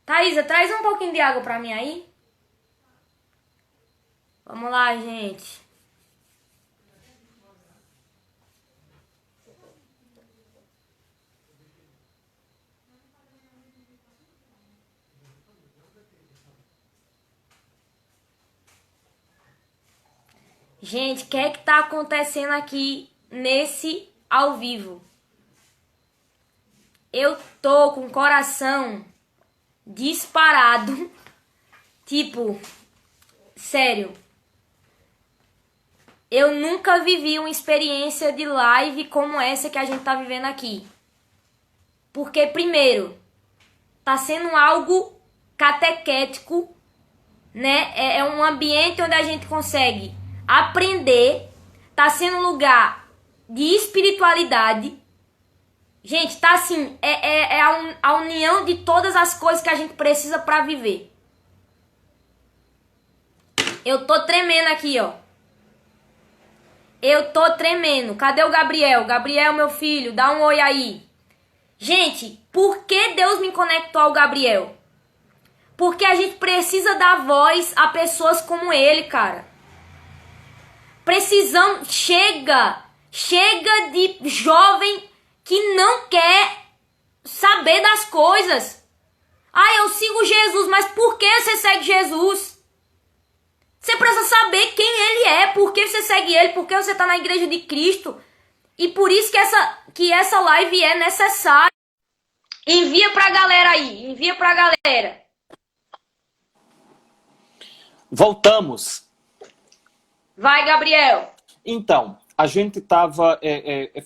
Thaisa, traz um pouquinho de água pra mim aí. Vamos lá, gente. Gente, o que é que tá acontecendo aqui nesse ao vivo? Eu tô com o coração disparado. Tipo, sério. Eu nunca vivi uma experiência de live como essa que a gente tá vivendo aqui. Porque, primeiro, tá sendo algo catequético, né? É um ambiente onde a gente consegue aprender. Tá sendo um lugar de espiritualidade. Gente, tá assim, é a união de todas as coisas que a gente precisa pra viver. Eu tô tremendo aqui, ó. Eu tô tremendo. Cadê o Gabriel? Gabriel, meu filho, dá um oi aí. Gente, por que Deus me conectou ao Gabriel? Porque a gente precisa dar voz a pessoas como ele, cara. Precisamos... Chega de jovem que não quer saber das coisas. Ah, eu sigo Jesus, mas por que você segue Jesus? Você precisa saber quem ele é, por que você segue ele, por que você está na igreja de Cristo. E por isso que essa live é necessária. Envia pra galera aí, envia pra galera. Voltamos. Vai, Gabriel. Então, a gente estava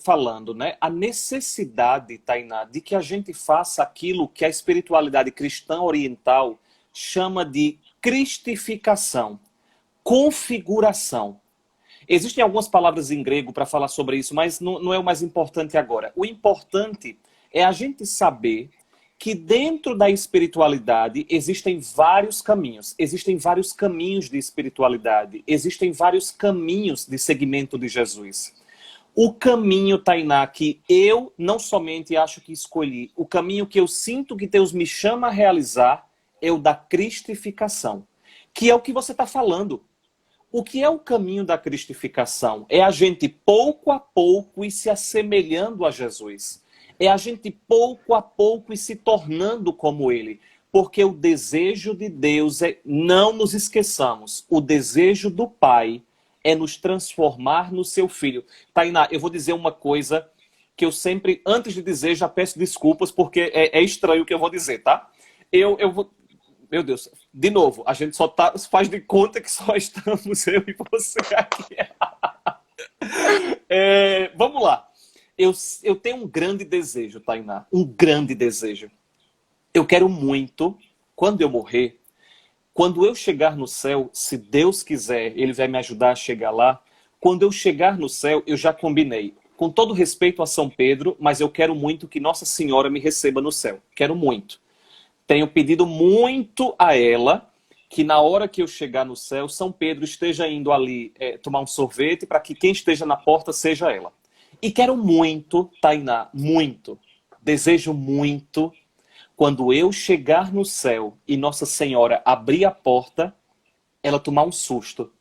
falando, né? A necessidade, Tainá, de que a gente faça aquilo que a espiritualidade cristã oriental chama de cristificação, configuração. Existem algumas palavras em grego para falar sobre isso, mas não é o mais importante agora. O importante é a gente saber que dentro da espiritualidade existem vários caminhos. Existem vários caminhos de espiritualidade. Existem vários caminhos de seguimento de Jesus. O caminho, Tainá, que eu não somente acho que escolhi, o caminho que eu sinto que Deus me chama a realizar é o da cristificação, que é o que você está falando. O que é o caminho da cristificação? É a gente pouco a pouco ir se assemelhando a Jesus. É a gente pouco a pouco ir se tornando como Ele. Porque o desejo de Deus é, não nos esqueçamos, o desejo do Pai é nos transformar no seu Filho. Tainá, eu vou dizer uma coisa que eu sempre, antes de dizer, já peço desculpas, porque é estranho o que eu vou dizer, tá? Eu vou... Meu Deus, de novo, a gente só faz de conta que só estamos eu e você aqui. Vamos lá. Eu tenho um grande desejo, Tainá. Um grande desejo. Eu quero muito, quando eu morrer, quando eu chegar no céu, se Deus quiser, Ele vai me ajudar a chegar lá. Quando eu chegar no céu, eu já combinei. Com todo respeito a São Pedro, mas eu quero muito que Nossa Senhora me receba no céu. Quero muito. Tenho pedido muito a ela que na hora que eu chegar no céu, São Pedro esteja indo ali tomar um sorvete para que quem esteja na porta seja ela. E quero muito, Tainá, muito, desejo muito, quando eu chegar no céu e Nossa Senhora abrir a porta, ela tomar um susto.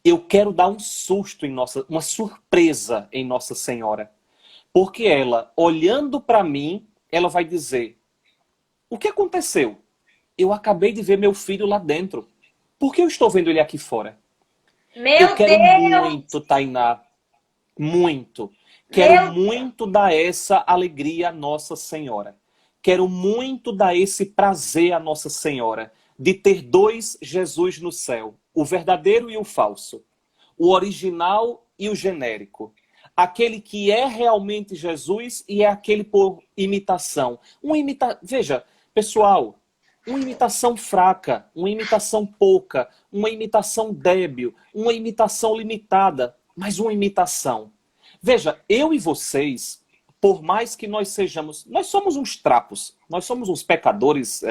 Eu quero dar um susto uma surpresa em Nossa Senhora. Porque ela, olhando para mim, ela vai dizer: o que aconteceu? Eu acabei de ver meu filho lá dentro. Por que eu estou vendo ele aqui fora? Eu Meu quero Deus! muito, Tainá, muito. Quero Meu... muito dar essa alegria à Nossa Senhora. Quero muito dar esse prazer à Nossa Senhora de ter dois Jesus no céu, o verdadeiro e o falso, o original e o genérico. Aquele que é realmente Jesus e é aquele por imitação. Veja, pessoal, uma imitação fraca, uma imitação pouca, uma imitação débil, uma imitação limitada, mas uma imitação. Veja, eu e vocês, por mais que nós sejamos, nós somos uns trapos, nós somos uns pecadores,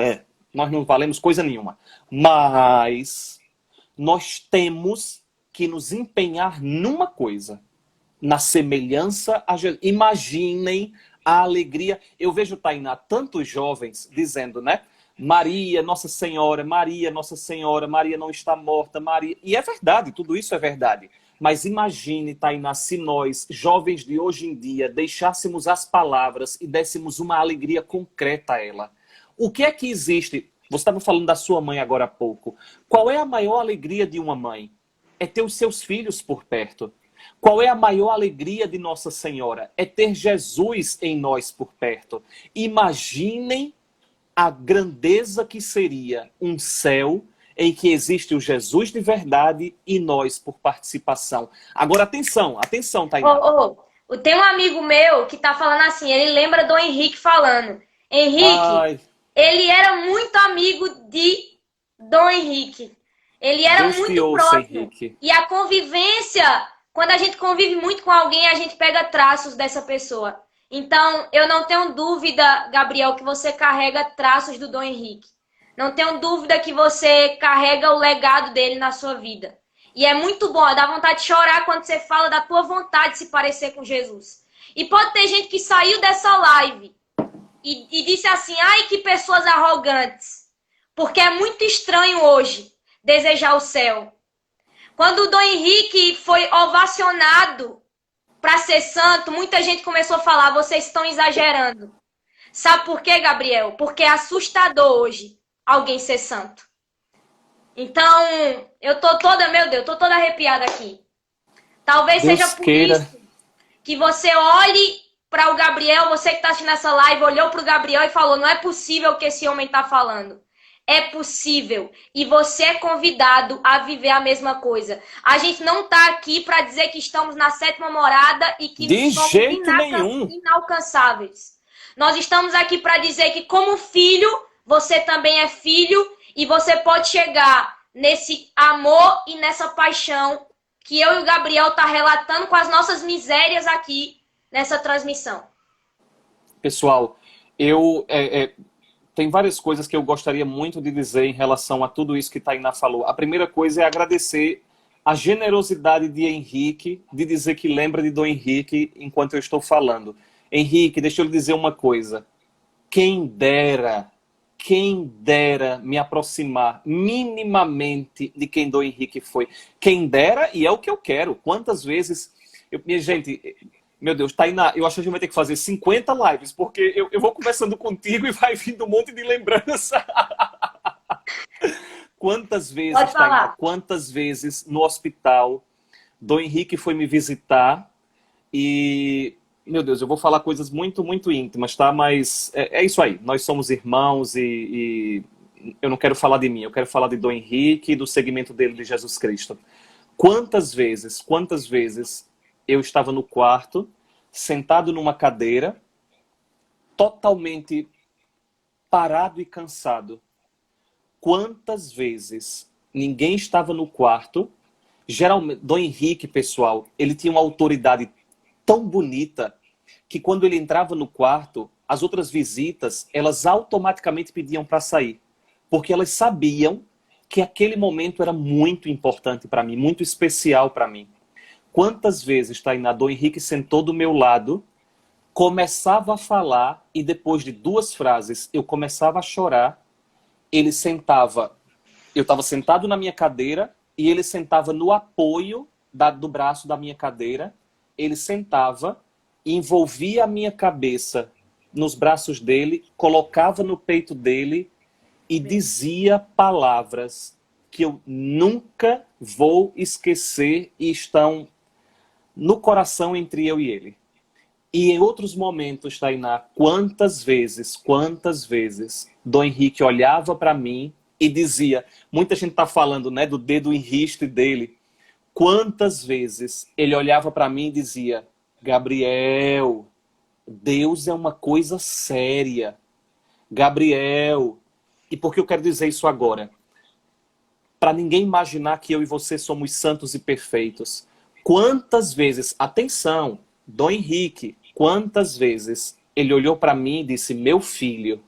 nós não valemos coisa nenhuma, mas nós temos que nos empenhar numa coisa, na semelhança a Jesus. Imaginem a alegria. Eu vejo, Tainá, tantos jovens dizendo, né? Maria, Nossa Senhora, Maria, Nossa Senhora, Maria não está morta, Maria... E é verdade, tudo isso é verdade. Mas imagine, Tainá, se nós, jovens de hoje em dia, deixássemos as palavras e dessemos uma alegria concreta a ela. O que é que existe? Você estava falando da sua mãe agora há pouco. Qual é a maior alegria de uma mãe? É ter os seus filhos por perto. Qual é a maior alegria de Nossa Senhora? É ter Jesus em nós por perto. Imaginem a grandeza que seria um céu em que existe o Jesus de verdade e nós por participação. Agora, atenção, atenção, Tainá. Tem um amigo meu que tá falando assim, ele lembra do Henrique falando. Henrique, Ai, ele era muito amigo de Dom Henrique. Ele era Deus te muito ouça, próximo. Henrique. E a convivência, quando a gente convive muito com alguém, a gente pega traços dessa pessoa. Então, eu não tenho dúvida, Gabriel, que você carrega traços do Dom Henrique. Não tenho dúvida que você carrega o legado dele na sua vida. E é muito bom, dá vontade de chorar quando você fala da tua vontade de se parecer com Jesus. E pode ter gente que saiu dessa live e disse assim, ai, que pessoas arrogantes. Porque é muito estranho hoje desejar o céu. Quando o Dom Henrique foi ovacionado para ser santo, muita gente começou a falar, vocês estão exagerando. Sabe por quê, Gabriel? Porque é assustador hoje alguém ser santo. Então, eu tô toda, meu Deus, tô toda arrepiada aqui. Talvez Deus seja por queira. isso que você olhe para o Gabriel, você que está assistindo essa live, olhou para o Gabriel e falou, não é possível o que esse homem está falando. É possível. E você é convidado a viver a mesma coisa. A gente não está aqui para dizer que estamos na sétima morada e que De somos jeito nenhum. inalcançáveis. Nós estamos aqui para dizer que, como filho, você também é filho e você pode chegar nesse amor e nessa paixão que eu e o Gabriel tá relatando com as nossas misérias aqui nessa transmissão. Pessoal, tem várias coisas que eu gostaria muito de dizer em relação a tudo isso que Tainá falou. A primeira coisa é agradecer a generosidade de Henrique de dizer que lembra de Dom Henrique enquanto eu estou falando. Henrique, deixa eu lhe dizer uma coisa. Quem dera me aproximar minimamente de quem Dom Henrique foi. Quem dera, e é o que eu quero. Quantas vezes... Minha gente, meu Deus, Tainá, eu acho que a gente vai ter que fazer 50 lives, porque eu vou conversando contigo e vai vindo um monte de lembrança. Quantas vezes, Tainá, quantas vezes no hospital Dom Henrique foi me visitar e... Meu Deus, eu vou falar coisas muito, muito íntimas, tá? Mas é isso aí. Nós somos irmãos e eu não quero falar de mim. Eu quero falar de Dom Henrique e do segmento dele de Jesus Cristo. Quantas vezes eu estava no quarto, sentado numa cadeira, totalmente parado e cansado. Quantas vezes ninguém estava no quarto. Geralmente, Dom Henrique, pessoal, ele tinha uma autoridade tão bonita que quando ele entrava no quarto, as outras visitas, elas automaticamente pediam para sair. Porque elas sabiam que aquele momento era muito importante para mim, muito especial para mim. Quantas vezes, Tainá, Dom Henrique sentou do meu lado, começava a falar e depois de 2 frases eu começava a chorar, ele sentava, eu estava sentado na minha cadeira e ele sentava no apoio do braço da minha cadeira. Ele sentava, envolvia a minha cabeça nos braços dele, colocava no peito dele e dizia palavras que eu nunca vou esquecer e estão no coração entre eu e ele. E em outros momentos, Tainá, quantas vezes Dom Henrique olhava para mim e dizia, muita gente está falando, né, do dedo em riste dele. Quantas vezes ele olhava para mim e dizia, Gabriel, Deus é uma coisa séria. Gabriel. E por que eu quero dizer isso agora? Para ninguém imaginar que eu e você somos santos e perfeitos. Quantas vezes, atenção, Dom Henrique, quantas vezes ele olhou para mim e disse, meu filho,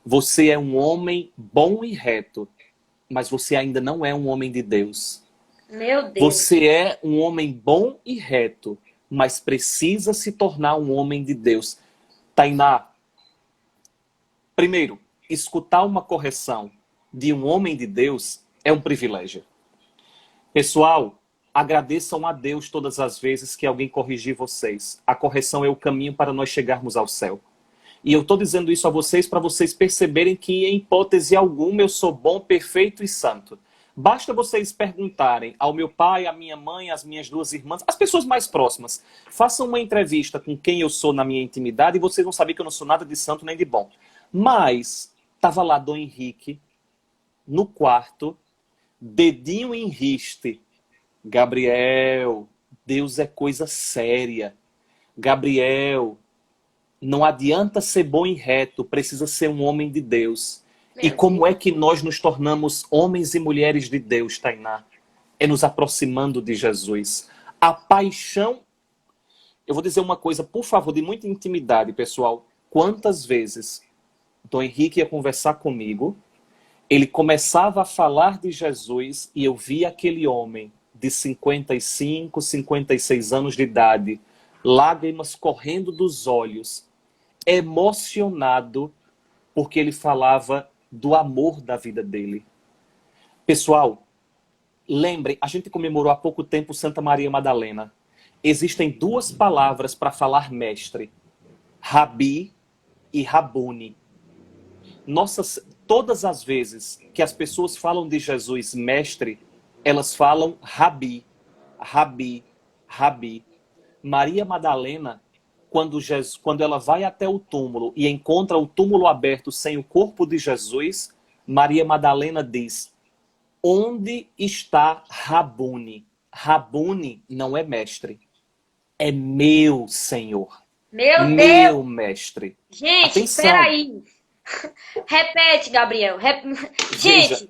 você é um homem bom e reto, mas você ainda não é um homem de Deus. Meu Deus. Você é um homem bom e reto, mas precisa se tornar um homem de Deus. Tainá, primeiro, escutar uma correção de um homem de Deus é um privilégio. Pessoal, agradeçam a Deus todas as vezes que alguém corrigir vocês. A correção é o caminho para nós chegarmos ao céu. E eu estou dizendo isso a vocês para vocês perceberem que, em hipótese alguma, eu sou bom, perfeito e santo. Basta vocês perguntarem ao meu pai, à minha mãe, às minhas duas irmãs, às pessoas mais próximas. Façam uma entrevista com quem eu sou na minha intimidade e vocês vão saber que eu não sou nada de santo nem de bom. Mas estava lá Dom Henrique, no quarto, dedinho em riste. Gabriel, Deus é coisa séria. Gabriel, não adianta ser bom e reto, precisa ser um homem de Deus. E como é que nós nos tornamos homens e mulheres de Deus, Tainá? É nos aproximando de Jesus. A paixão... Eu vou dizer uma coisa, por favor, de muita intimidade, pessoal. Quantas vezes Dom Henrique ia conversar comigo, ele começava a falar de Jesus e eu via aquele homem de 55, 56 anos de idade, lágrimas correndo dos olhos, emocionado, porque ele falava do amor da vida dele. Pessoal, lembrem, a gente comemorou há pouco tempo Santa Maria Madalena. Existem duas palavras para falar mestre: Rabi e Rabuni. Todas as vezes que as pessoas falam de Jesus mestre, elas falam Rabi, Rabi, Rabi. Maria Madalena, quando ela vai até o túmulo e encontra o túmulo aberto sem o corpo de Jesus, Maria Madalena diz: onde está Rabuni? Rabuni não é mestre, é meu Senhor, Meu meu Deus! mestre. Gente, Atenção. peraí. Repete, Gabriel. Veja.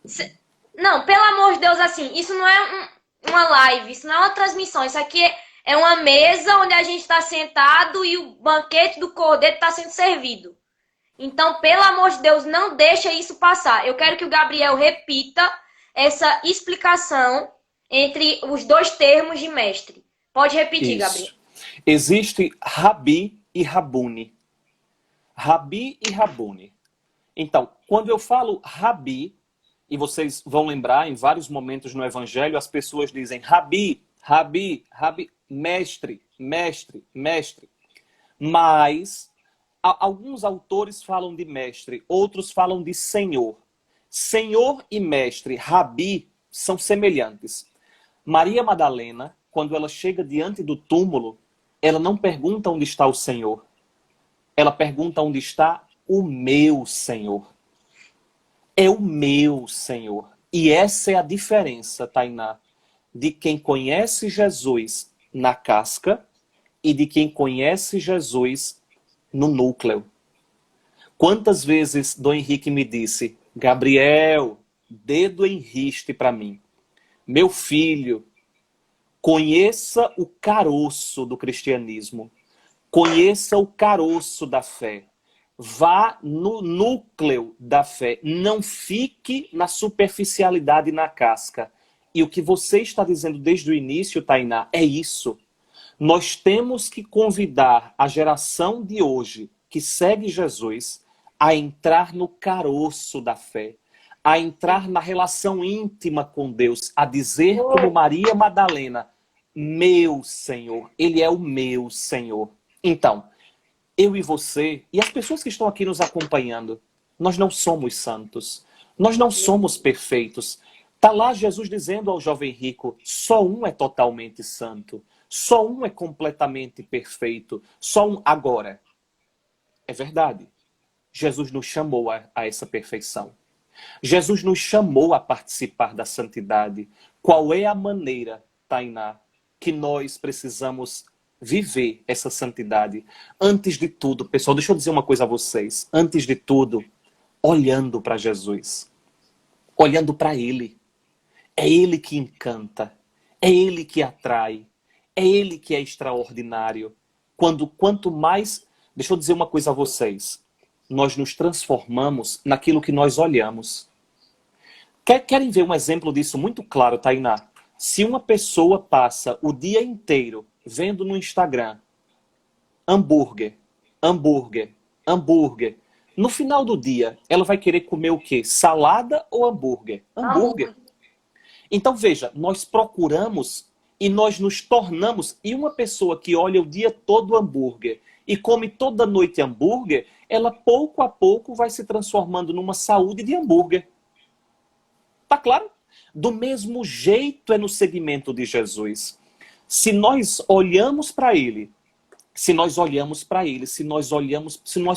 Gente, não, pelo amor de Deus, assim, isso não é uma live, isso não é uma transmissão, isso aqui é uma mesa onde a gente está sentado e o banquete do Cordeiro está sendo servido. Então, pelo amor de Deus, não deixa isso passar. Eu quero que o Gabriel repita essa explicação entre os dois termos de mestre. Pode repetir, Isso. Gabriel. Existe Rabi e Rabuni. Rabi e Rabuni. Então, quando eu falo Rabi, e vocês vão lembrar, em vários momentos no Evangelho, as pessoas dizem Rabi, Rabi, Rabi, mestre, mestre, mestre. Mas alguns autores falam de mestre, outros falam de senhor. Senhor e mestre, Rabi, são semelhantes. Maria Madalena, quando ela chega diante do túmulo, ela não pergunta onde está o Senhor. Ela pergunta onde está o meu Senhor. É o meu Senhor. E essa é a diferença, Tainá, de quem conhece Jesus na casca e de quem conhece Jesus no núcleo. Quantas vezes Dom Henrique me disse: Gabriel, dedo em riste para mim. Meu filho, conheça o caroço do cristianismo. Conheça o caroço da fé. Vá no núcleo da fé. Não fique na superficialidade e na casca. E o que você está dizendo desde o início, Tainá, é isso. Nós temos que convidar a geração de hoje, que segue Jesus, a entrar no caroço da fé. A entrar na relação íntima com Deus. A dizer como Maria Madalena: meu Senhor, Ele é o meu Senhor. Então, eu e você, e as pessoas que estão aqui nos acompanhando, nós não somos santos. Nós não somos perfeitos. Está lá Jesus dizendo ao jovem rico: só um é totalmente santo. Só um é completamente perfeito. Só um. Agora, é verdade. Jesus nos chamou a essa perfeição. Jesus nos chamou a participar da santidade. Qual é a maneira, Tainá, que nós precisamos viver essa santidade? Antes de tudo, pessoal, deixa eu dizer uma coisa a vocês. Antes de tudo, olhando para Jesus. Olhando para Ele. É Ele que encanta. É Ele que atrai. É Ele que é extraordinário. Quanto mais... Deixa eu dizer uma coisa a vocês. Nós nos transformamos naquilo que nós olhamos. Querem ver um exemplo disso muito claro, Tainá? Se uma pessoa passa o dia inteiro vendo no Instagram hambúrguer, hambúrguer, hambúrguer. No final do dia, ela vai querer comer o quê? Salada ou hambúrguer? Hambúrguer. Então, veja, nós procuramos e nós nos tornamos... E uma pessoa que olha o dia todo hambúrguer e come toda noite hambúrguer, ela pouco a pouco vai se transformando numa saúde de hambúrguer. Tá claro? Do mesmo jeito é no segmento de Jesus. Se nós olhamos para Ele, se nós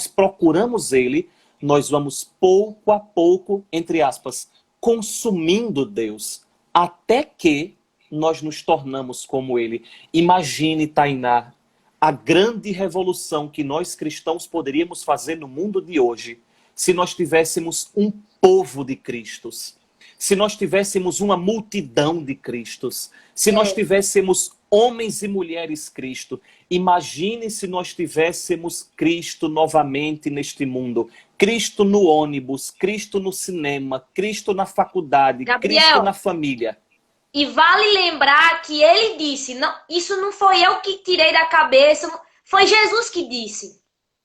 procuramos Ele, nós vamos pouco a pouco, entre aspas, consumindo Deus, até que nós nos tornamos como Ele. Imagine, Tainá, a grande revolução que nós cristãos poderíamos fazer no mundo de hoje, se nós tivéssemos um povo de Cristos, se nós tivéssemos uma multidão de Cristos, se nós tivéssemos homens e mulheres Cristo. Imagine se nós tivéssemos Cristo novamente neste mundo. Cristo no ônibus, Cristo no cinema, Cristo na faculdade, Gabriel, Cristo na família. E vale lembrar que ele disse, não, isso não foi eu que tirei da cabeça, foi Jesus que disse.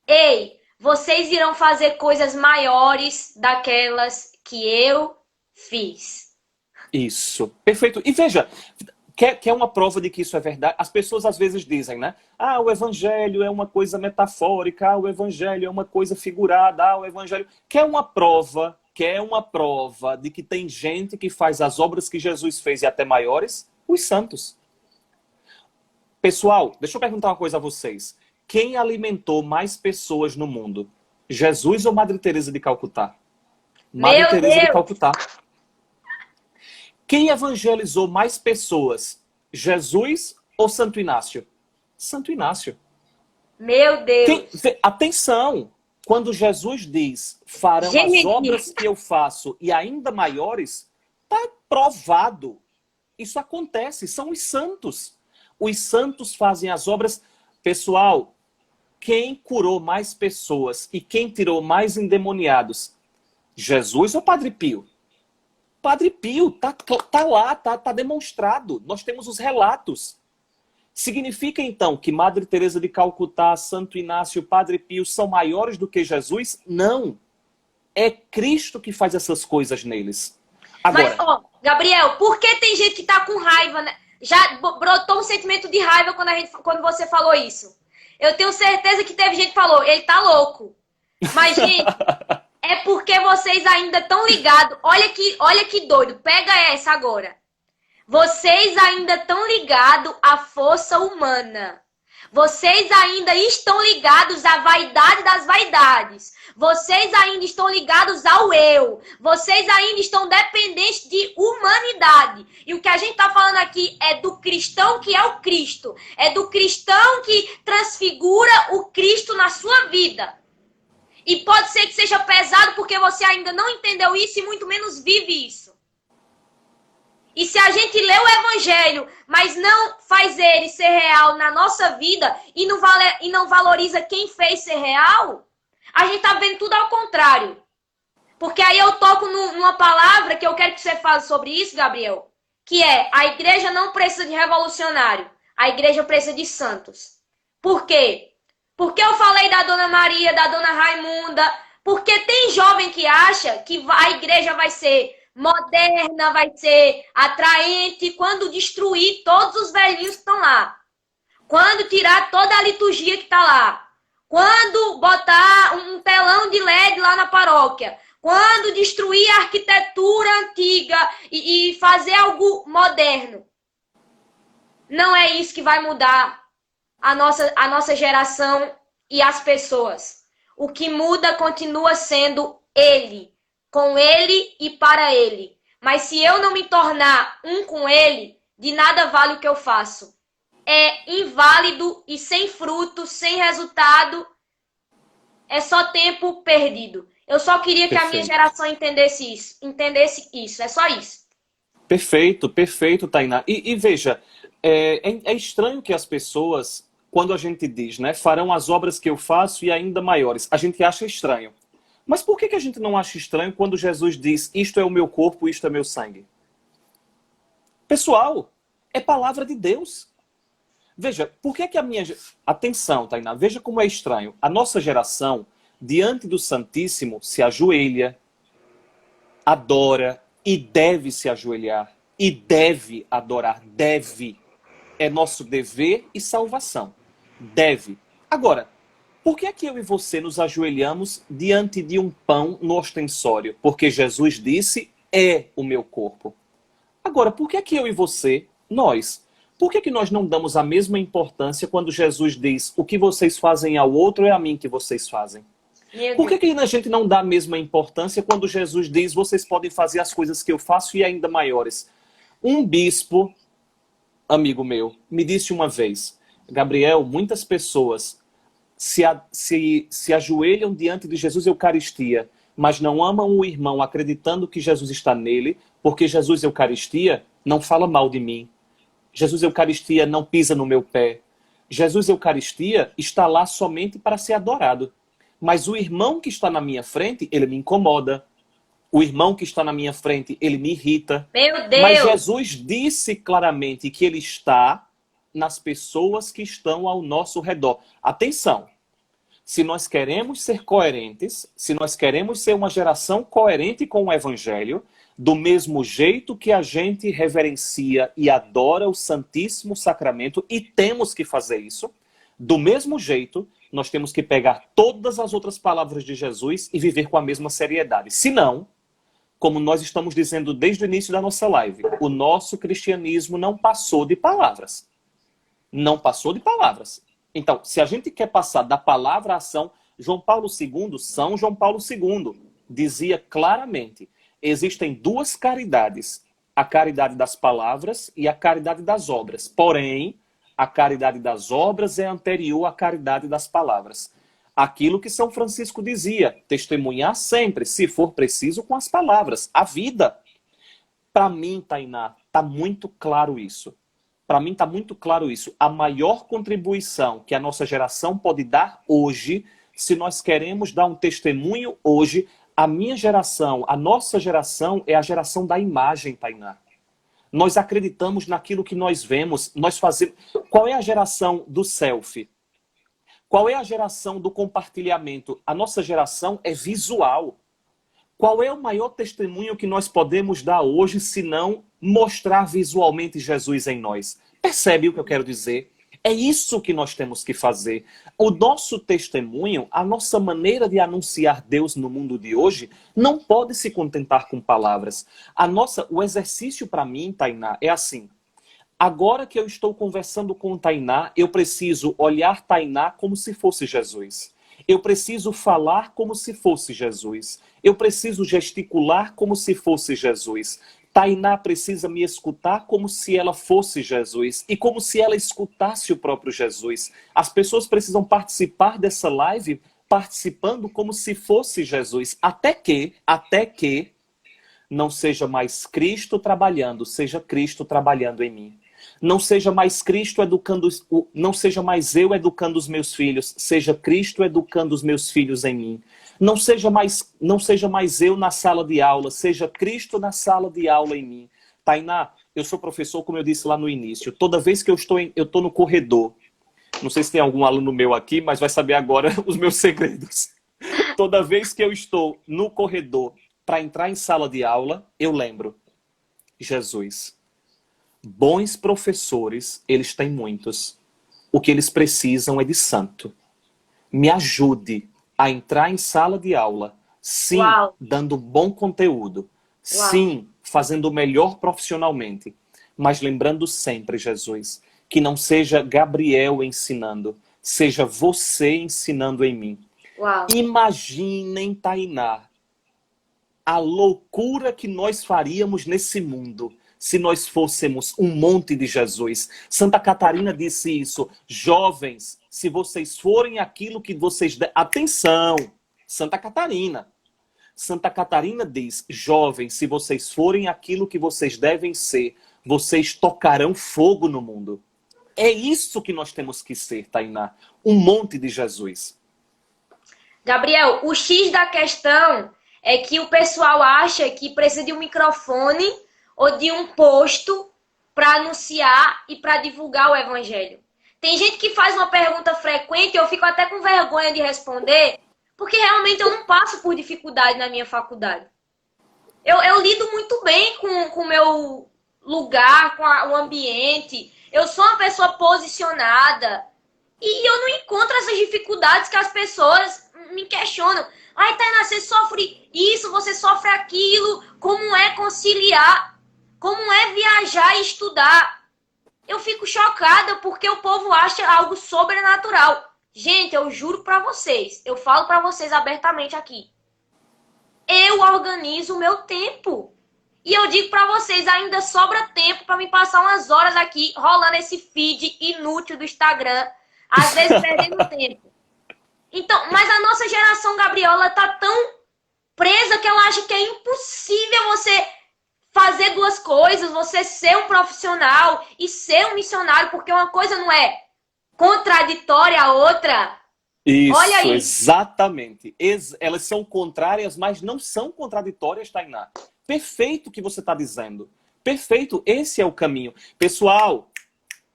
Ei, vocês irão fazer coisas maiores daquelas que eu fiz. Isso, perfeito. E veja, quer uma prova de que isso é verdade? As pessoas às vezes dizem, né? Ah, o evangelho é uma coisa metafórica, ah, o evangelho é uma coisa figurada, ah, o evangelho... Quer uma prova de que tem gente que faz as obras que Jesus fez e até maiores? Os santos. Pessoal, deixa eu perguntar uma coisa a vocês. Quem alimentou mais pessoas no mundo? Jesus ou Madre Teresa de Calcutá? Madre Teresa de Calcutá. Quem evangelizou mais pessoas? Jesus ou Santo Inácio? Santo Inácio. Meu Deus. Atenção! Quando Jesus diz, farão as obras que eu faço e ainda maiores, está provado. Isso acontece, são os santos. Os santos fazem as obras. Pessoal, quem curou mais pessoas e quem tirou mais endemoniados? Jesus ou Padre Pio? Padre Pio, tá lá, tá demonstrado. Nós temos os relatos. Significa então que Madre Teresa de Calcutá, Santo Inácio, Padre Pio são maiores do que Jesus? Não. É Cristo que faz essas coisas neles. Agora, mas, Gabriel, por que tem gente que tá com raiva, né? Já brotou um sentimento de raiva quando você falou isso. Eu tenho certeza que teve gente que falou, ele tá louco. Mas, gente, é porque vocês ainda estão ligados. Olha que doido. Pega essa agora. Vocês ainda estão ligados à força humana. Vocês ainda estão ligados à vaidade das vaidades. Vocês ainda estão ligados ao eu. Vocês ainda estão dependentes de humanidade. E o que a gente está falando aqui é do cristão que é o Cristo. É do cristão que transfigura o Cristo na sua vida. E pode ser que seja pesado porque você ainda não entendeu isso e muito menos vive isso. E se a gente lê o evangelho, mas não faz ele ser real na nossa vida e não valoriza quem fez ser real, a gente tá vendo tudo ao contrário. Porque aí eu toco numa palavra que eu quero que você fale sobre isso, Gabriel, que é: a igreja não precisa de revolucionário, a igreja precisa de santos. Por quê? Porque eu falei da Dona Maria, da Dona Raimunda, porque tem jovem que acha que a igreja vai ser moderna, vai ser atraente quando destruir todos os velhinhos que estão lá. Quando tirar toda a liturgia que está lá. Quando botar um telão de LED lá na paróquia. Quando destruir a arquitetura antiga e fazer algo moderno. Não é isso que vai mudar a nossa geração e as pessoas. O que muda continua sendo Ele. Com Ele e para Ele. Mas se eu não me tornar um com Ele, de nada vale o que eu faço. É inválido e sem fruto, sem resultado. É só tempo perdido. Eu só queria que a minha geração entendesse isso. É só isso. Perfeito, perfeito, Tainá. E veja, é estranho que as pessoas, quando a gente diz, né, farão as obras que eu faço e ainda maiores, a gente acha estranho. Mas por que a gente não acha estranho quando Jesus diz, isto é o meu corpo, isto é meu sangue? Pessoal, é palavra de Deus. Veja, por que que a minha... Atenção, Tainá, veja como é estranho. A nossa geração, diante do Santíssimo, se ajoelha, adora e deve se ajoelhar. E deve adorar, deve. É nosso dever e salvação. Deve. Agora, por que é que eu e você nos ajoelhamos diante de um pão no ostensório? Porque Jesus disse, é o meu corpo. Agora, por que é que eu e você, nós, por que é que nós não damos a mesma importância quando Jesus diz, o que vocês fazem ao outro é a mim que vocês fazem? Meu Por que Deus. que a gente não dá a mesma importância quando Jesus diz, vocês podem fazer as coisas que eu faço e ainda maiores? Um bispo, amigo meu, me disse uma vez, Gabriel, muitas pessoas se ajoelham diante de Jesus Eucaristia, mas não amam o irmão acreditando que Jesus está nele, porque Jesus Eucaristia não fala mal de mim. Jesus Eucaristia não pisa no meu pé. Jesus Eucaristia está lá somente para ser adorado. Mas o irmão que está na minha frente, ele me incomoda. O irmão que está na minha frente, ele me irrita. Meu Mas Deus. Jesus disse claramente que ele está nas pessoas que estão ao nosso redor. Atenção! Se nós queremos ser coerentes, se nós queremos ser uma geração coerente com o Evangelho, do mesmo jeito que a gente reverencia e adora o Santíssimo Sacramento, e temos que fazer isso, do mesmo jeito, nós temos que pegar todas as outras palavras de Jesus e viver com a mesma seriedade. Se não, como nós estamos dizendo desde o início da nossa live, o nosso cristianismo não passou de palavras. Não passou de palavras. Então, se a gente quer passar da palavra à ação, João Paulo II, São João Paulo II, dizia claramente, existem duas caridades, a caridade das palavras e a caridade das obras. Porém, a caridade das obras é anterior à caridade das palavras. Aquilo que São Francisco dizia, testemunhar sempre, se for preciso, com as palavras. A vida. Para mim, Tainá, está muito claro isso. Para mim está muito claro isso. A maior contribuição que a nossa geração pode dar hoje, se nós queremos dar um testemunho hoje, a minha geração, a nossa geração é a geração da imagem, Tainá. Nós acreditamos naquilo que nós vemos, nós fazemos... Qual é a geração do selfie? Qual é a geração do compartilhamento? A nossa geração é visual. Qual é o maior testemunho que nós podemos dar hoje, se não mostrar visualmente Jesus em nós? Percebe o que eu quero dizer? É isso que nós temos que fazer. O nosso testemunho, a nossa maneira de anunciar Deus no mundo de hoje, não pode se contentar com palavras. O exercício para mim, Tainá, é assim. Agora que eu estou conversando com Tainá, eu preciso olhar Tainá como se fosse Jesus. Eu preciso falar como se fosse Jesus. Eu preciso gesticular como se fosse Jesus. Tainá precisa me escutar como se ela fosse Jesus e como se ela escutasse o próprio Jesus. As pessoas precisam participar dessa live participando como se fosse Jesus, até que não seja mais Cristo trabalhando, seja Cristo trabalhando em mim. Não seja mais Cristo educando, não seja mais eu educando os meus filhos, seja Cristo educando os meus filhos em mim. Não seja mais eu na sala de aula, seja Cristo na sala de aula em mim. Tainá, eu sou professor, como eu disse lá no início. Toda vez que eu estou no corredor, não sei se tem algum aluno meu aqui, mas vai saber agora os meus segredos. Toda vez que eu estou no corredor para entrar em sala de aula, eu lembro, Jesus. Bons professores, eles têm muitos. O que eles precisam é de santo. Me ajude a entrar em sala de aula, sim, Uau. dando bom conteúdo, Uau. sim, fazendo o melhor profissionalmente, mas lembrando sempre, Jesus, que não seja Gabriel ensinando, seja você ensinando em mim. Uau. Imaginem, Tainá, a loucura que nós faríamos nesse mundo se nós fôssemos um monte de Jesus. Santa Catarina disse isso. Jovens, se vocês forem aquilo que vocês... Atenção! Santa Catarina. Santa Catarina diz, jovens, se vocês forem aquilo que vocês devem ser, vocês tocarão fogo no mundo. É isso que nós temos que ser, Tainá. Um monte de Jesus. Gabriel, o X da questão é que o pessoal acha que precisa de um microfone ou de um posto para anunciar e para divulgar o evangelho. Tem gente que faz uma pergunta frequente e eu fico até com vergonha de responder, porque realmente eu não passo por dificuldade na minha faculdade. Eu lido muito bem com o meu lugar, com o ambiente. Eu sou uma pessoa posicionada. E eu não encontro essas dificuldades que as pessoas me questionam. Ai, Tainá, você sofre isso, você sofre aquilo. Como é conciliar? Como é viajar e estudar? Eu fico chocada porque o povo acha algo sobrenatural. Gente, eu juro pra vocês, eu falo pra vocês abertamente aqui. Eu organizo o meu tempo. E eu digo pra vocês, ainda sobra tempo pra me passar umas horas aqui rolando esse feed inútil do Instagram, às vezes perdendo tempo. Então, mas a nossa geração, Gabriela, tá tão presa que ela acha que é impossível você fazer duas coisas, você ser um profissional e ser um missionário, porque uma coisa não é contraditória a outra. Isso, Olha isso. Exatamente. Elas são contrárias, mas não são contraditórias, Tainá. Perfeito o que você está dizendo. Perfeito, esse é o caminho. Pessoal,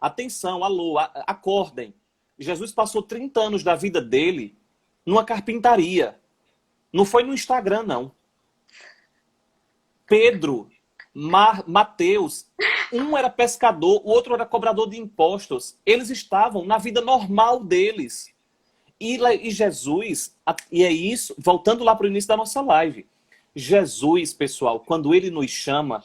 atenção, alô, acordem. Jesus passou 30 anos da vida dele numa carpintaria. Não foi no Instagram, não. Pedro, Mateus, um era pescador, o outro era cobrador de impostos. Eles estavam na vida normal deles. E Jesus, e é isso, voltando lá para o início da nossa live. Jesus, pessoal, quando ele nos chama,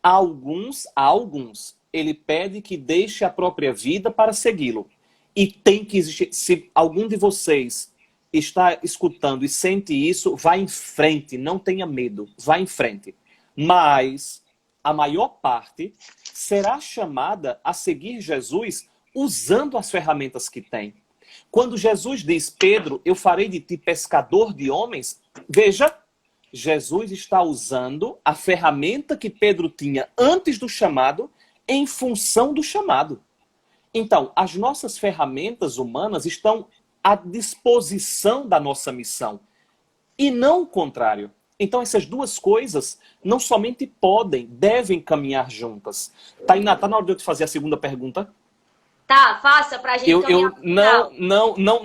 a alguns, ele pede que deixe a própria vida para segui-lo. E tem que existir. Se algum de vocês está escutando e sente isso, vá em frente, não tenha medo, vá em frente. Mas a maior parte será chamada a seguir Jesus usando as ferramentas que tem. Quando Jesus diz, Pedro, eu farei de ti pescador de homens, veja, Jesus está usando a ferramenta que Pedro tinha antes do chamado em função do chamado. Então, as nossas ferramentas humanas estão à disposição da nossa missão e não o contrário. Então, essas duas coisas não somente podem, devem caminhar juntas. Tainá, tá na hora de eu te fazer a segunda pergunta? Tá, faça pra gente eu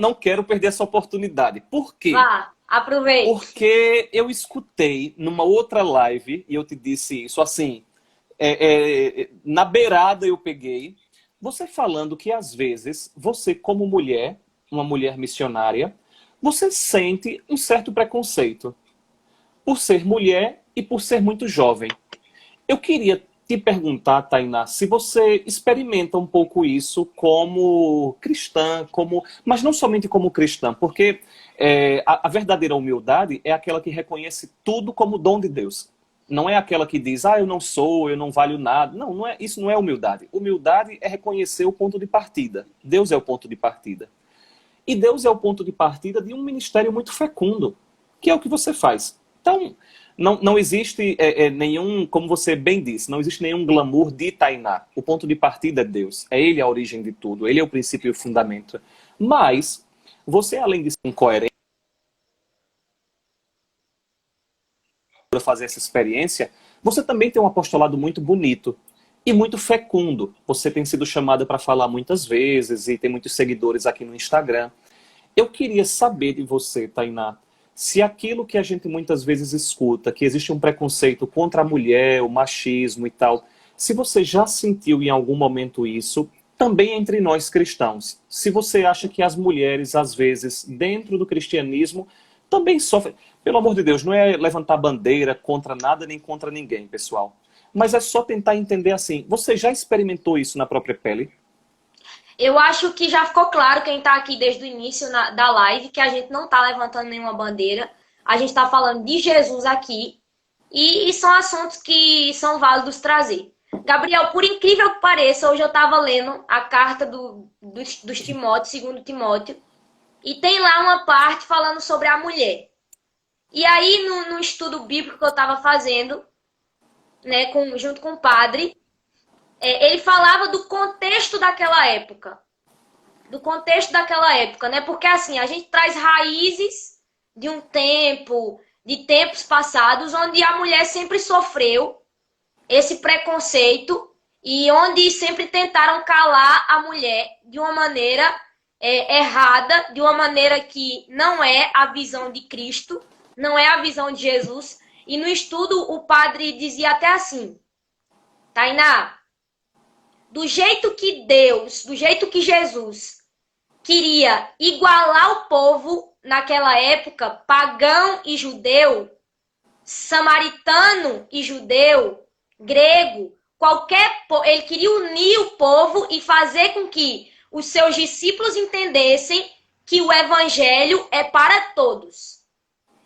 não quero perder essa oportunidade. Por quê? Vá, aproveite. Porque eu escutei numa outra live, e eu te disse isso assim, na beirada eu peguei, você falando que às vezes, você como mulher, uma mulher missionária, você sente um certo preconceito. Por ser mulher e por ser muito jovem. Eu queria te perguntar, Tainá, se você experimenta um pouco isso como cristã, mas não somente como cristã, porque a verdadeira humildade é aquela que reconhece tudo como dom de Deus. Não é aquela que diz, eu não sou, eu não valho nada. Não, isso não é humildade. Humildade é reconhecer o ponto de partida. Deus é o ponto de partida. E Deus é o ponto de partida de um ministério muito fecundo, que é o que você faz. Então, não existe nenhum, como você bem disse, não existe nenhum glamour de Tainá. O ponto de partida é Deus. É Ele a origem de tudo. Ele é o princípio e o fundamento. Mas, você além de ser incoerente para fazer essa experiência, você também tem um apostolado muito bonito e muito fecundo. Você tem sido chamada para falar muitas vezes e tem muitos seguidores aqui no Instagram. Eu queria saber de você, Tainá, se aquilo que a gente muitas vezes escuta, que existe um preconceito contra a mulher, o machismo e tal, se você já sentiu em algum momento isso, também entre nós cristãos. Se você acha que as mulheres, às vezes, dentro do cristianismo, também sofrem. Pelo amor de Deus, não é levantar bandeira contra nada nem contra ninguém, pessoal. Mas é só tentar entender assim, você já experimentou isso na própria pele? Eu acho que já ficou claro, quem tá aqui desde o início da live, que a gente não tá levantando nenhuma bandeira. A gente tá falando de Jesus aqui. E são assuntos que são válidos trazer. Gabriel, por incrível que pareça, hoje eu tava lendo a carta dos Timóteo, segundo Timóteo. E tem lá uma parte falando sobre a mulher. E aí, no estudo bíblico que eu tava fazendo, né, junto com o padre, ele falava do contexto daquela época. Do contexto daquela época, né? Porque assim, a gente traz raízes de um tempo, de tempos passados, onde a mulher sempre sofreu esse preconceito e onde sempre tentaram calar a mulher de uma maneira errada, de uma maneira que não é a visão de Cristo, não é a visão de Jesus. E no estudo o padre dizia até assim: Tainá, do jeito que Deus, do jeito que Jesus queria igualar o povo naquela época, pagão e judeu, samaritano e judeu, grego, ele queria unir o povo e fazer com que os seus discípulos entendessem que o evangelho é para todos.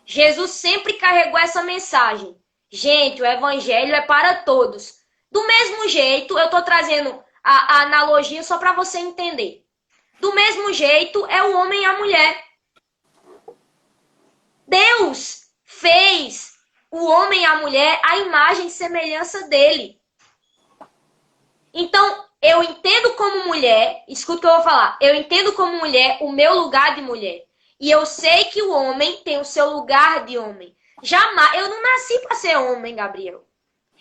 Jesus sempre carregou essa mensagem. Gente, o evangelho é para todos. Do mesmo jeito, eu estou trazendo a analogia só para você entender. Do mesmo jeito, é o homem e a mulher. Deus fez o homem e a mulher à imagem e semelhança dele. Então, eu entendo como mulher, escuta o que eu vou falar, eu entendo como mulher o meu lugar de mulher. E eu sei que o homem tem o seu lugar de homem. Jamais, eu não nasci para ser homem, Gabriel.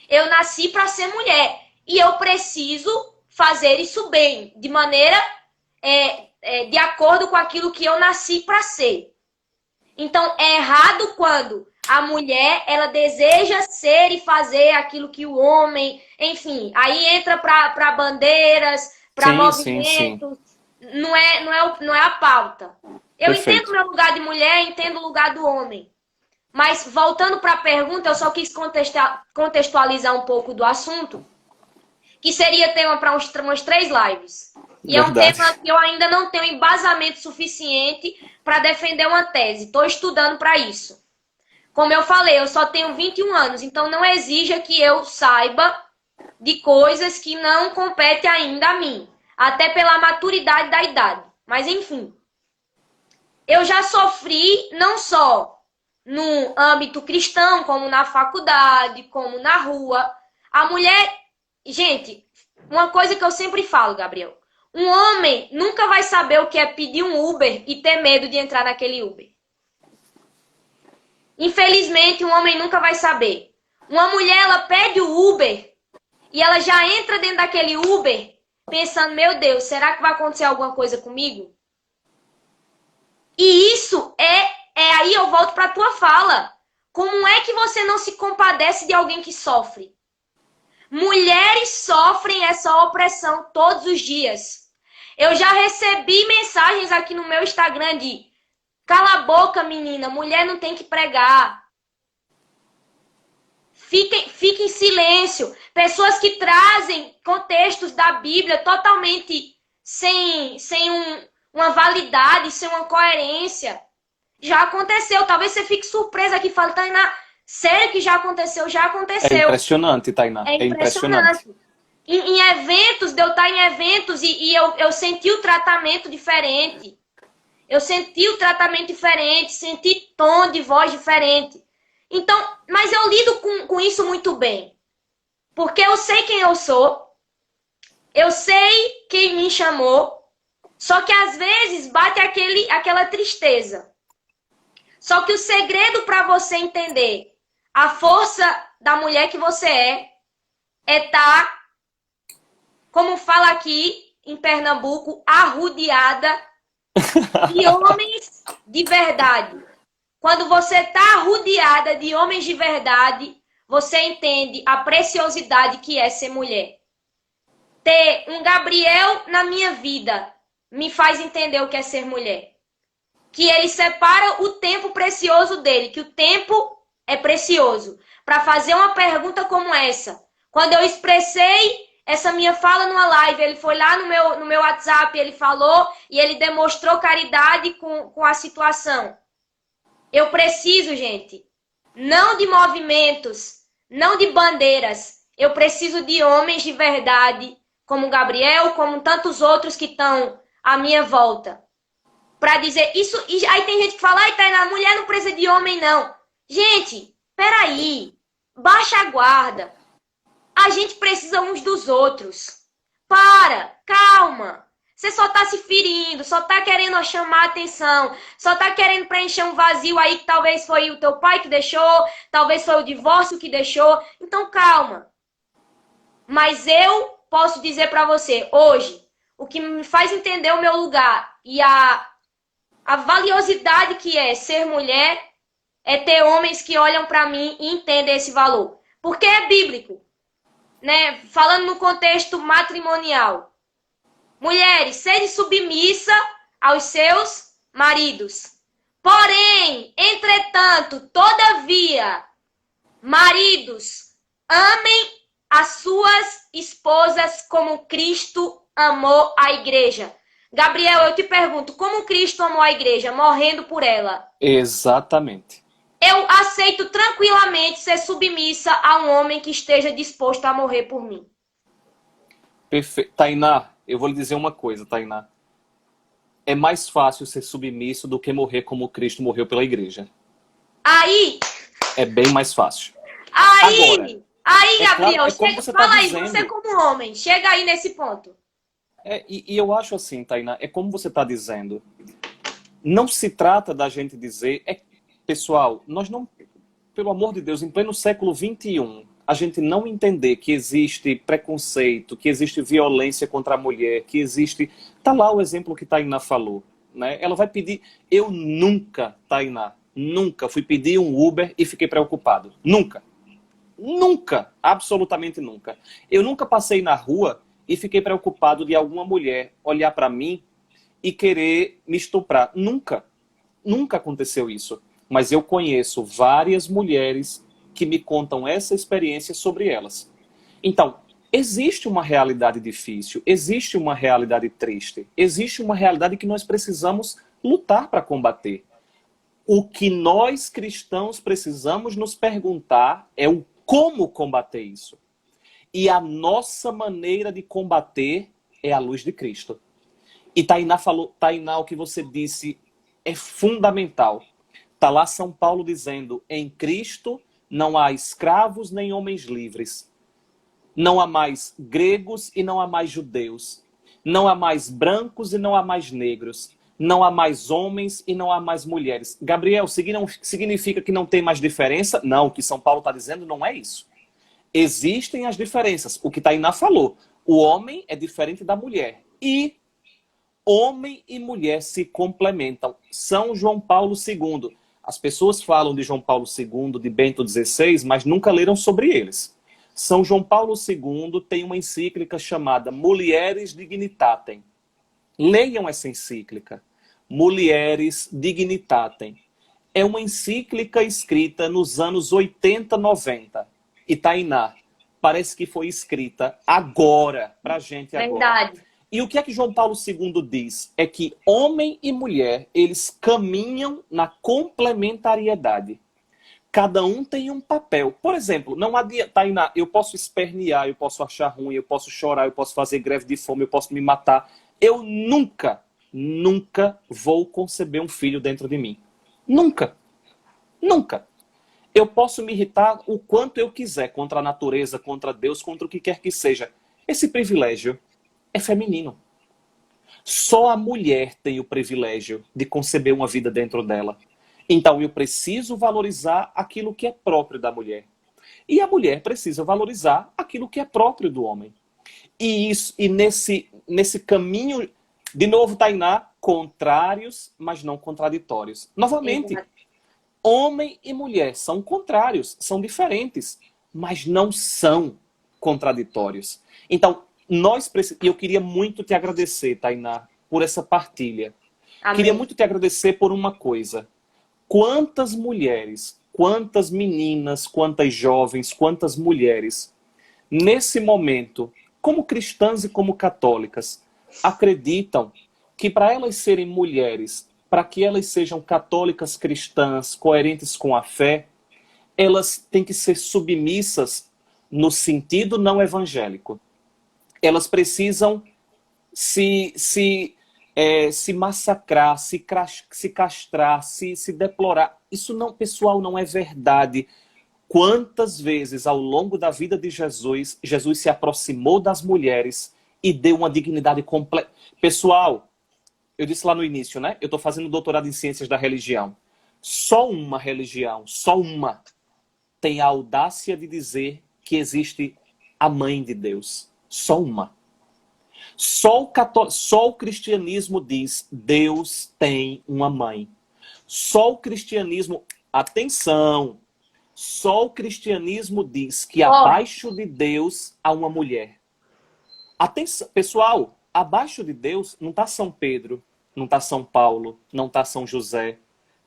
Eu nasci para ser mulher. E eu preciso fazer isso bem, de maneira, de acordo com aquilo que eu nasci para ser. Então, é errado quando a mulher, ela deseja ser e fazer aquilo que o homem, enfim, aí entra para bandeiras, para movimentos, sim. Não é a pauta. Eu entendo o meu lugar de mulher, entendo o lugar do homem. Mas, voltando para a pergunta, eu só quis contextualizar um pouco do assunto, que seria tema para umas 3 lives. E verdade. É um tema que eu ainda não tenho embasamento suficiente para defender uma tese. Estou estudando para isso. Como eu falei, eu só tenho 21 anos, então não exija que eu saiba de coisas que não competem ainda a mim. Até pela maturidade da idade. Mas, enfim. Eu já sofri, não só no âmbito cristão, como na faculdade, como na rua. A mulher... Gente, uma coisa que eu sempre falo, Gabriel. Um homem nunca vai saber o que é pedir um Uber e ter medo de entrar naquele Uber. Infelizmente, um homem nunca vai saber. Uma mulher, ela pede o Uber e ela já entra dentro daquele Uber pensando, meu Deus, será que vai acontecer alguma coisa comigo? E isso aí eu volto para a tua fala. Como é que você não se compadece de alguém que sofre? Mulheres sofrem essa opressão todos os dias. Eu já recebi mensagens aqui no meu Instagram de cala a boca, menina, mulher não tem que pregar. Fique em silêncio. Pessoas que trazem contextos da Bíblia totalmente sem uma validade, sem uma coerência. Já aconteceu. Talvez você fique surpresa aqui e fale, Tainá, sério que já aconteceu? Já aconteceu. É impressionante, Tainá. É impressionante. Em eventos, de eu estar em eventos e eu senti o tratamento diferente. Eu senti o tratamento diferente, senti tom de voz diferente. Então, mas eu lido com isso muito bem. Porque eu sei quem eu sou. Eu sei quem me chamou. Só que às vezes bate aquela tristeza. Só que o segredo para você entender a força da mulher que você é estar, como fala aqui em Pernambuco, arrodeada de homens de verdade. Quando você está arrodeada de homens de verdade, você entende a preciosidade que é ser mulher. Ter um Gabriel na minha vida me faz entender o que é ser mulher. Que ele separa o tempo precioso dele, que o tempo é precioso, para fazer uma pergunta como essa. Quando eu expressei essa minha fala numa live, ele foi lá no meu WhatsApp, ele falou e ele demonstrou caridade com a situação. Eu preciso, gente, não de movimentos, não de bandeiras. Eu preciso de homens de verdade, como Gabriel, como tantos outros que estão à minha volta. Para dizer isso, e aí tem gente que fala, a mulher não precisa de homem, não. Gente, peraí, baixa a guarda. A gente precisa uns dos outros. Calma. Você só tá se ferindo, só tá querendo chamar atenção, só tá querendo preencher um vazio aí que talvez foi o teu pai que deixou, talvez foi o divórcio que deixou. Então calma. Mas eu posso dizer para você hoje, o que me faz entender o meu lugar e a valiosidade que é ser mulher, é ter homens que olham para mim e entendem esse valor. Porque é bíblico, né? Falando no contexto matrimonial. Mulheres, sede submissa aos seus maridos. Porém, entretanto, todavia, maridos, amem as suas esposas como Cristo amou a igreja. Gabriel, eu te pergunto, como Cristo amou a igreja? Morrendo por ela. Exatamente. Eu aceito tranquilamente ser submissa a um homem que esteja disposto a morrer por mim. Perfeito. Tainá, eu vou lhe dizer uma coisa, Tainá. É mais fácil ser submisso do que morrer como Cristo morreu pela igreja. Aí... É bem mais fácil. Aí, Gabriel, claro, como você fala tá aí, dizendo. você como homem, chega aí nesse ponto. E eu acho assim, Tainá, é como você está dizendo. Não se trata da gente dizer... pessoal, nós não... Pelo amor de Deus, em pleno século XXI, a gente não entender que existe preconceito, que existe violência contra a mulher, que existe... Tá lá o exemplo que Tainá falou, né? Ela vai pedir... Eu nunca, Tainá, nunca fui pedir um Uber e fiquei preocupado. Nunca. Nunca. Absolutamente nunca. Eu nunca passei na rua e fiquei preocupado de alguma mulher olhar para mim e querer me estuprar. Nunca. Nunca aconteceu isso. Mas eu conheço várias mulheres que me contam essa experiência sobre elas. Então, existe uma realidade difícil, existe uma realidade triste, existe uma realidade que nós precisamos lutar para combater. O que nós cristãos precisamos nos perguntar é o como combater isso. E a nossa maneira de combater é a luz de Cristo. E Tainá falou, Tainá, o que você disse é fundamental. Está lá São Paulo dizendo, em Cristo não há escravos nem homens livres. Não há mais gregos e não há mais judeus. Não há mais brancos e não há mais negros. Não há mais homens e não há mais mulheres. Gabriel, significa que não tem mais diferença? Não, o que São Paulo está dizendo não é isso. Existem as diferenças. O que Tainá falou. O homem é diferente da mulher. E homem e mulher se complementam. São João Paulo II. As pessoas falam de João Paulo II, de Bento XVI, mas nunca leram sobre eles. São João Paulo II tem uma encíclica chamada Mulieris Dignitatem. Leiam essa encíclica. Mulieris Dignitatem. É uma encíclica escrita nos anos 80, 90. E Tainá, parece que foi escrita agora, pra gente agora. Verdade. E o que é que João Paulo II diz? É que homem e mulher, eles caminham na complementariedade. Cada um tem um papel. Por exemplo, não adianta, Tainá, eu posso espernear, eu posso achar ruim, eu posso chorar, eu posso fazer greve de fome, eu posso me matar. Eu nunca vou conceber um filho dentro de mim. Nunca. Nunca. Eu posso me irritar o quanto eu quiser contra a natureza, contra Deus, contra o que quer que seja. Esse privilégio é feminino. Só a mulher tem o privilégio de conceber uma vida dentro dela. Então eu preciso valorizar aquilo que é próprio da mulher. E a mulher precisa valorizar aquilo que é próprio do homem. E nesse caminho, de novo, Tainá, contrários, mas não contraditórios. Novamente, homem e mulher são contrários, são diferentes, mas não são contraditórios. Então, e eu queria muito te agradecer, Tainá, por essa partilha. Amém. Queria muito te agradecer por uma coisa. Quantas mulheres, quantas meninas, quantas jovens, quantas mulheres, nesse momento, como cristãs e como católicas, acreditam que para elas serem mulheres, para que elas sejam católicas cristãs, coerentes com a fé, elas têm que ser submissas no sentido não evangélico. Elas precisam se massacrar, se castrar, se deplorar. Isso não, pessoal, não é verdade. Quantas vezes ao longo da vida de Jesus, Jesus se aproximou das mulheres e deu uma dignidade completa. Pessoal, eu disse lá no início, né? Eu estou fazendo doutorado em ciências da religião. Só uma religião, só uma, tem a audácia de dizer que existe a mãe de Deus. Só uma. Só o cristianismo diz, Deus tem uma mãe. Só o cristianismo, atenção, só o cristianismo diz que abaixo de Deus há uma mulher. Atenção, pessoal, abaixo de Deus não está São Pedro, não está São Paulo, não está São José.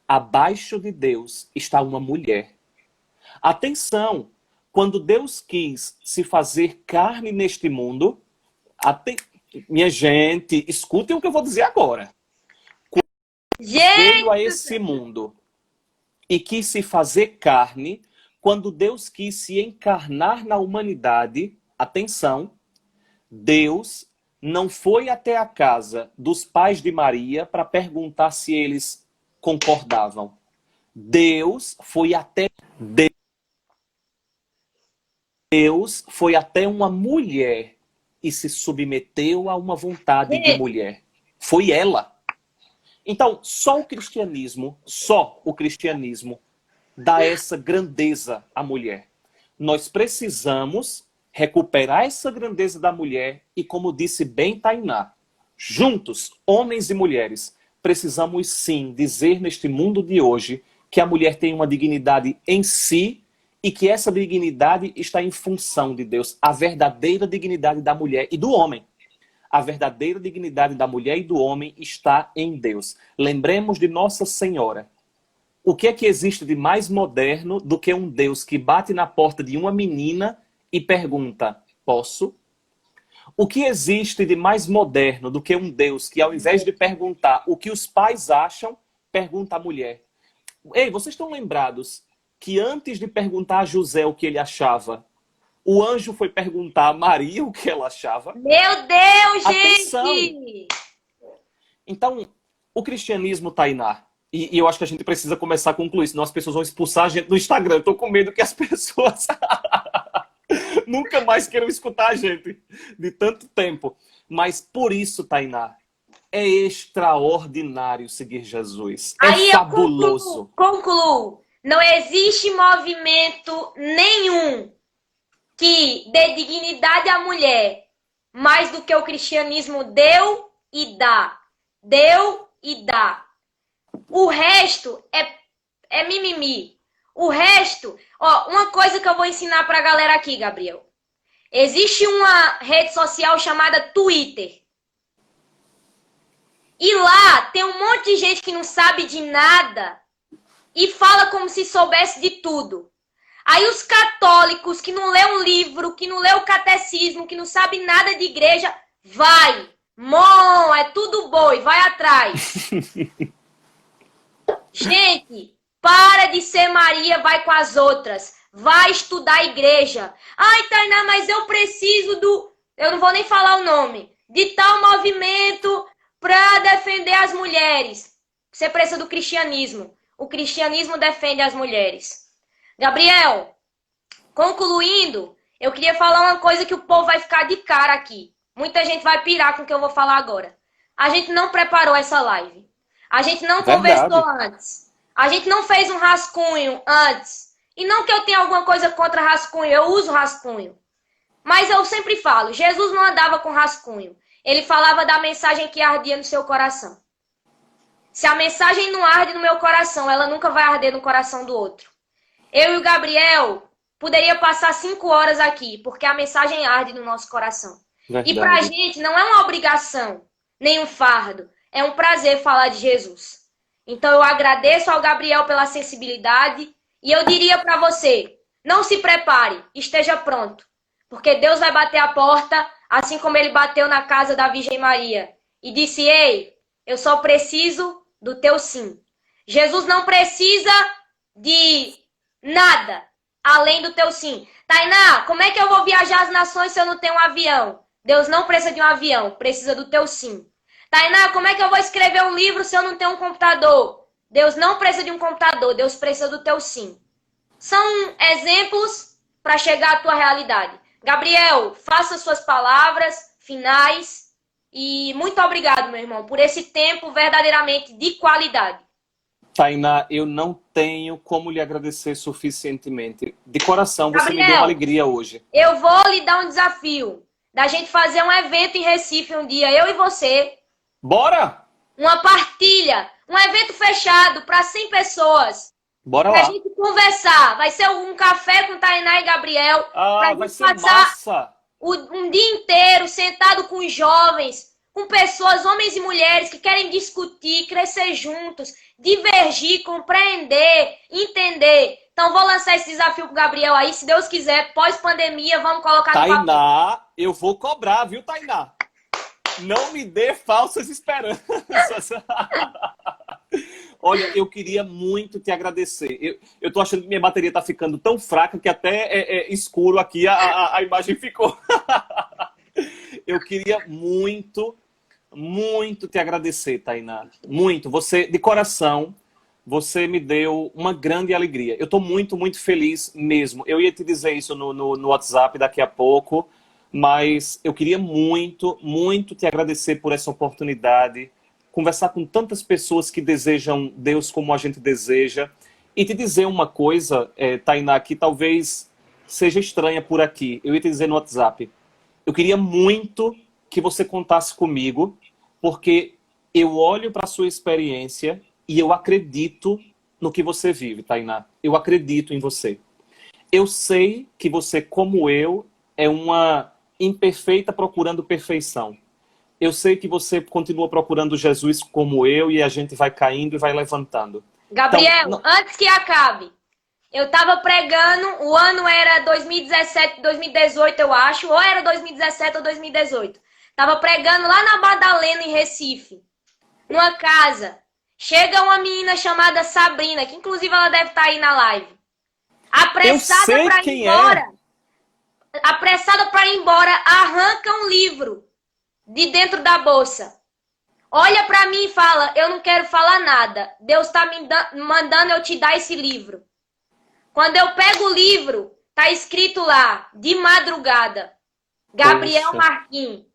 Abaixo de Deus está uma mulher. Atenção, quando Deus quis se fazer carne neste mundo, minha gente, escutem o que eu vou dizer agora. Veio a esse mundo e quis se fazer carne, quando Deus quis se encarnar na humanidade, atenção, Deus não foi até a casa dos pais de Maria para perguntar se eles concordavam. Deus foi até uma mulher e se submeteu a uma vontade de mulher. Foi ela. Então, só o cristianismo dá essa grandeza à mulher. Nós precisamos recuperar essa grandeza da mulher e, como disse bem Tainá, juntos, homens e mulheres, precisamos sim dizer neste mundo de hoje que a mulher tem uma dignidade em si e que essa dignidade está em função de Deus. A verdadeira dignidade da mulher e do homem. A verdadeira dignidade da mulher e do homem está em Deus. Lembremos de Nossa Senhora. O que é que existe de mais moderno do que um Deus que bate na porta de uma menina e pergunta, posso? O que existe de mais moderno do que um Deus que, ao invés de perguntar o que os pais acham, pergunta à mulher? Ei, vocês estão lembrados que antes de perguntar a José o que ele achava, o anjo foi perguntar a Maria o que ela achava? Meu Deus, atenção. Gente! Então, o cristianismo, Tainá, e eu acho que a gente precisa começar a concluir, senão as pessoas vão expulsar a gente do Instagram. Eu tô com medo que as pessoas nunca mais queiram escutar a gente de tanto tempo. Mas por isso, Tainá, é extraordinário seguir Jesus. Aí é fabuloso. Eu concluo. Não existe movimento nenhum que dê dignidade à mulher mais do que o cristianismo deu e dá. Deu e dá. O resto é mimimi. O resto... Ó, uma coisa que eu vou ensinar pra galera aqui, Gabriel. Existe uma rede social chamada Twitter. E lá tem um monte de gente que não sabe de nada e fala como se soubesse de tudo. Aí os católicos que não lê um livro, que não lê o catecismo, que não sabe nada de igreja, vai. É tudo boi, vai atrás. Gente, para de ser Maria, vai com as outras. Vai estudar a igreja. Ai, Tainá, mas eu preciso do... Eu não vou nem falar o nome. De tal movimento para defender as mulheres. Você precisa do cristianismo. O cristianismo defende as mulheres. Gabriel, concluindo, eu queria falar uma coisa que o povo vai ficar de cara aqui. Muita gente vai pirar com o que eu vou falar agora. A gente não preparou essa live. A gente não conversou antes. A gente não fez um rascunho antes. E não que eu tenha alguma coisa contra rascunho, eu uso rascunho. Mas eu sempre falo, Jesus não andava com rascunho. Ele falava da mensagem que ardia no seu coração. Se a mensagem não arde no meu coração, ela nunca vai arder no coração do outro. Eu e o Gabriel poderia passar 5 horas aqui, porque a mensagem arde no nosso coração. Verdade. E pra gente não é uma obrigação, nem um fardo. É um prazer falar de Jesus. Então eu agradeço ao Gabriel pela sensibilidade e eu diria pra você, não se prepare, esteja pronto. Porque Deus vai bater a porta, assim como ele bateu na casa da Virgem Maria. E disse, ei, eu só preciso do teu sim. Jesus não precisa de nada além do teu sim. Tainá, como é que eu vou viajar as nações se eu não tenho um avião? Deus não precisa de um avião, precisa do teu sim. Tainá, como é que eu vou escrever um livro se eu não tenho um computador? Deus não precisa de um computador, Deus precisa do teu sim. São exemplos para chegar à tua realidade. Gabriel, faça suas palavras finais e muito obrigado, meu irmão, por esse tempo verdadeiramente de qualidade. Tainá, eu não tenho como lhe agradecer suficientemente. De coração, Gabriel, você me deu uma alegria hoje. Eu vou lhe dar um desafio. da gente fazer um evento em Recife um dia, eu e você. Bora! Uma partilha, um evento fechado para 100 pessoas. Bora Pra lá. gente conversar. Vai ser um café com Tainá e Gabriel. Pra Vai gente ser massa! um dia inteiro sentado com os jovens, com pessoas, homens e mulheres que querem discutir, crescer juntos, divergir, compreender, entender. Então vou lançar esse desafio pro Gabriel aí, se Deus quiser, pós-pandemia, vamos colocar no papel. Tainá, eu vou cobrar, viu, Tainá? Não me dê falsas esperanças. Olha, eu queria muito te agradecer. Eu tô achando que minha bateria tá ficando tão fraca que até é escuro aqui a imagem ficou. Eu queria muito, muito te agradecer, Tainá. Muito. Você, de coração, você me deu uma grande alegria. Eu tô muito, muito feliz mesmo. Eu ia te dizer isso no WhatsApp daqui a pouco, mas eu queria muito, muito te agradecer por essa oportunidade, conversar com tantas pessoas que desejam Deus como a gente deseja, e te dizer uma coisa, Tainá, que talvez seja estranha por aqui. Eu ia te dizer no WhatsApp. Eu queria muito que você contasse comigo, porque eu olho para a sua experiência e eu acredito no que você vive, Tainá. Eu acredito em você. Eu sei que você, como eu, é uma imperfeita procurando perfeição. Eu sei que você continua procurando Jesus como eu e a gente vai caindo e vai levantando. Gabriel, então, antes que acabe, eu tava pregando, o ano era 2017, 2018, eu acho, ou era 2017 ou 2018. Tava pregando lá na Madalena, em Recife, numa casa. Chega uma menina chamada Sabrina, que inclusive ela deve estar aí na live. Apressada para ir embora. Apressada para ir embora, arranca um livro de dentro da bolsa. Olha para mim e fala, eu não quero falar nada. Deus está me mandando eu te dar esse livro. Quando eu pego o livro, tá escrito lá, de madrugada, Gabriel Marquim.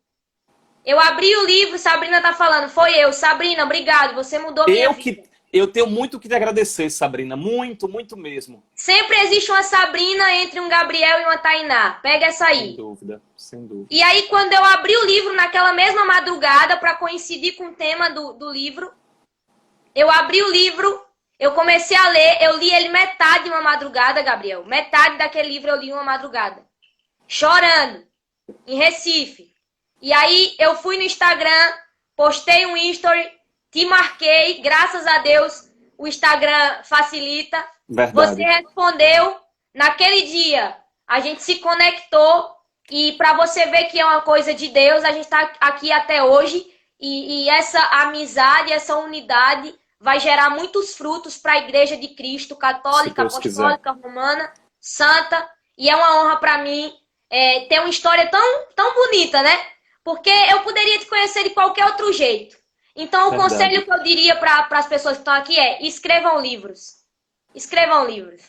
Eu abri o livro, Sabrina tá falando, foi eu. Sabrina, obrigado, você mudou minha vida. Eu tenho muito que te agradecer, Sabrina. Muito, muito mesmo. Sempre existe uma Sabrina entre um Gabriel e uma Tainá. Pega essa aí. Sem dúvida, sem dúvida. E aí, quando eu abri o livro naquela mesma madrugada, para coincidir com o tema do livro, eu abri o livro, eu comecei a ler, eu li ele metade de uma madrugada, Gabriel. Metade daquele livro eu li uma madrugada. Chorando, em Recife. E aí, eu fui no Instagram, postei um story, te marquei, graças a Deus, o Instagram facilita. Verdade. Você respondeu, naquele dia, a gente se conectou e para você ver que é uma coisa de Deus, a gente está aqui até hoje e essa amizade, essa unidade vai gerar muitos frutos para a Igreja de Cristo, católica, apostólica, romana, santa. E é uma honra para mim ter uma história tão bonita, né? Porque eu poderia te conhecer de qualquer outro jeito. Então, o conselho que eu diria para as pessoas que estão aqui é: escrevam livros. Escrevam livros.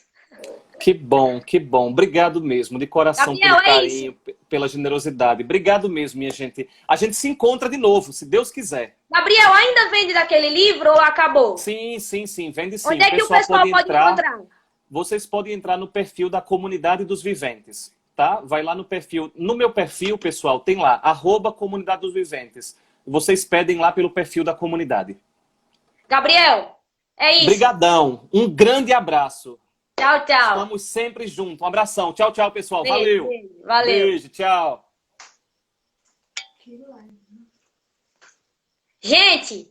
Que bom, que bom. Obrigado mesmo, de coração, Gabriel, pelo carinho, pela generosidade. Obrigado mesmo, minha gente. A gente se encontra de novo, se Deus quiser. Gabriel, ainda vende daquele livro ou acabou? Sim, vende sim. Onde é que o pessoal pode encontrar? Vocês podem entrar no perfil da Comunidade dos Viventes, tá? Vai lá no perfil. No meu perfil, pessoal, tem lá, @Comunidade dos Viventes. Vocês pedem lá pelo perfil da comunidade. Gabriel, é isso. Brigadão. Um grande abraço. Tchau, tchau. Estamos sempre juntos. Um abração. Tchau, tchau, pessoal. Beijo, Valeu. Valeu. Beijo, tchau. Gente,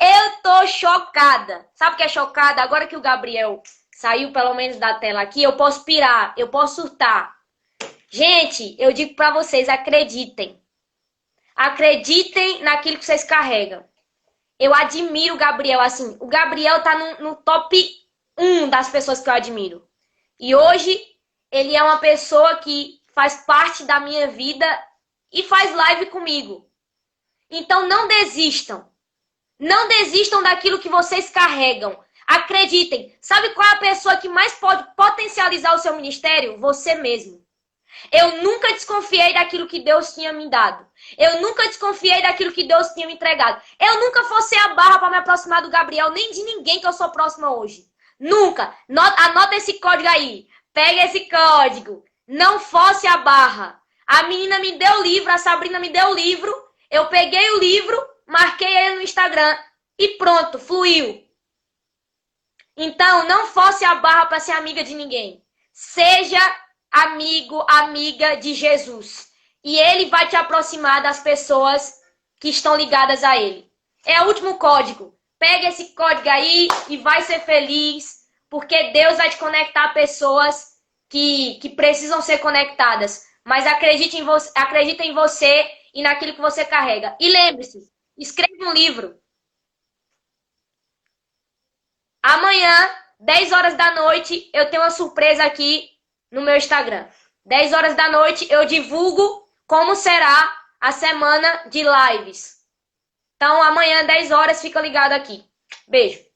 eu tô chocada. Sabe o que é chocada? Agora que o Gabriel saiu pelo menos da tela aqui, eu posso pirar, eu posso surtar. Gente, eu digo pra vocês, acreditem. Acreditem naquilo que vocês carregam. Eu admiro o Gabriel, assim, o Gabriel tá no top 1 das pessoas que eu admiro. E hoje, ele é uma pessoa que faz parte da minha vida e faz live comigo. Então, não desistam. Não desistam daquilo que vocês carregam. Acreditem. Sabe qual é a pessoa que mais pode potencializar o seu ministério? Você mesmo. Eu nunca desconfiei daquilo que Deus tinha me dado. Eu nunca desconfiei daquilo que Deus tinha me entregado. Eu nunca forcei a barra para me aproximar do Gabriel, nem de ninguém que eu sou próxima hoje. Nunca. Anota esse código aí. Pega esse código. Não force a barra. A menina me deu o livro, a Sabrina me deu o livro, eu peguei o livro, marquei ele no Instagram e pronto, fluiu. Então, não force a barra para ser amiga de ninguém. Seja amigo, amiga de Jesus. E ele vai te aproximar das pessoas que estão ligadas a ele. É o último código. Pega esse código aí e vai ser feliz, porque Deus vai te conectar a pessoas que precisam ser conectadas. Mas acredite acredita em você e naquilo que você carrega. E lembre-se, escreva um livro. Amanhã, 10 horas da noite, eu tenho uma surpresa aqui no meu Instagram. 10 horas da noite eu divulgo como será a semana de lives. Então amanhã, 10 horas, fica ligado aqui. Beijo.